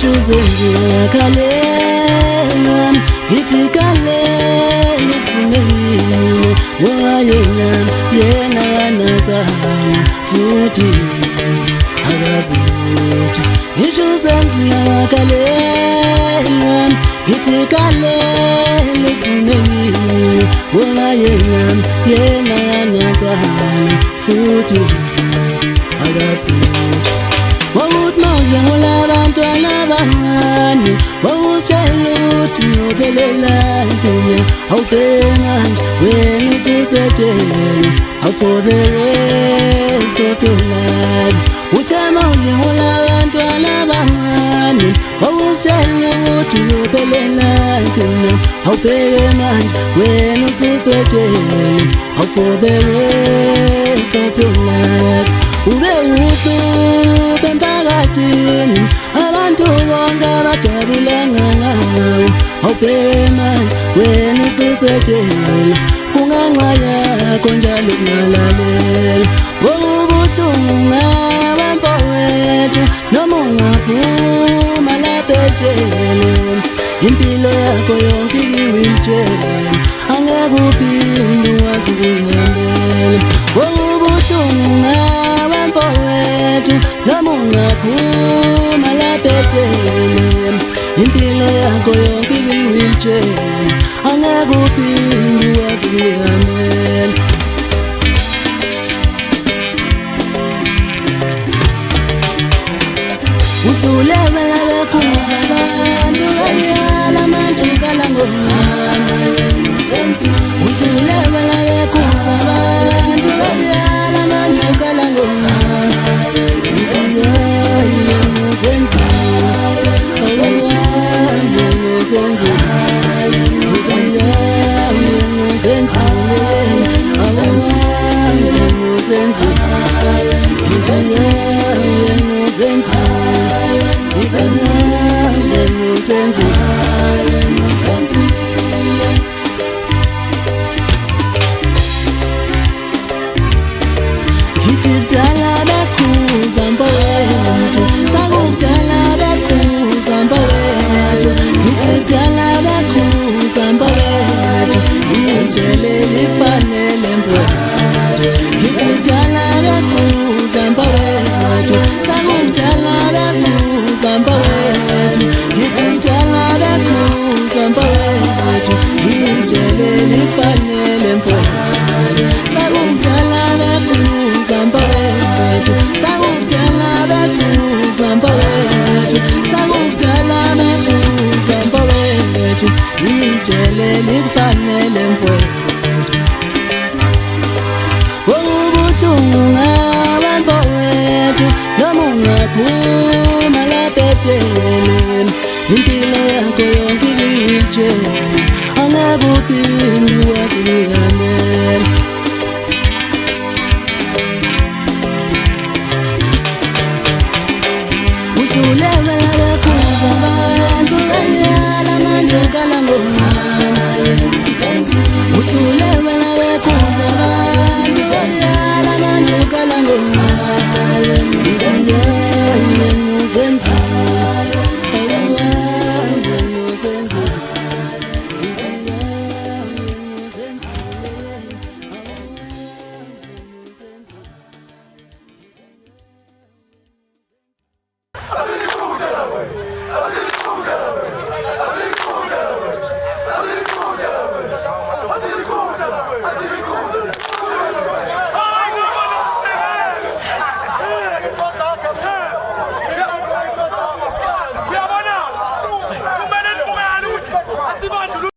Ngishuzenza kalela ngithi kalela sunene wayena yena yanakana futhi akazithu Ngishuzenza kalela ngithi kalela sunene wayena yena yanakana futhi akazithu Wawuthi mawudla abantwana abancane wawutshela ukuthi uyophelela dunya awubheke manje wena ususetshele for the rest of your life Uthe mawudla abantwana abancane wawutshela ukuthi uyophelela dunya awubheke manje wena ususetshele for the rest of your life Ube uhluphe emphakathini abantu bonke abajabula ngawe awubheke manje wena ususetshela kungenxa yakho njalo kungalalela Ubuhlungu ngabamfowethu noma ungaphuma lapha ejele impilo yakho yonke iwheelchair angeke uphinde wazi ukuyihambela Ubuhlungu ngabamfowethu noma ungaphuma lapha ejele impilo yakho yonke iwheelchair angeke uphinde wazi ukuyihambela Uhluleka bekhuza abantu bayala manje ukala ngomama Uhluleka bekhuza abantu bayala manje ukala ngomama Uzenzile uzenzile Uzenzile uzenzile Uzenzile uzenzile Ngidala bekhuza mfowethu sakudala bekhuza mfowethu Ngidala bekhuza mfowethu ijele lifanele mfowethu Ngidala bekhuza mfowethu sakudala bekhuza mfowethu Ngidala bekhuza mfowethu ijele lifanele mfowethu sakudala bekhuza mfowethu sakudala bekhuza mfowethu sakudala bekhuza mfowethu ijele lifanele mfowethu Ubuhlungu ngabamfowethu noma ungaphuma lapha ejele impilo yakho yonke iwheelchair angeke uphinde wazi ukuyihambela Uhluleka bekhuza abantu bayala manje ukala ngomama Uhluleka bekhuza abantu bayala manje ukala ngomama Uzenzile uzenzile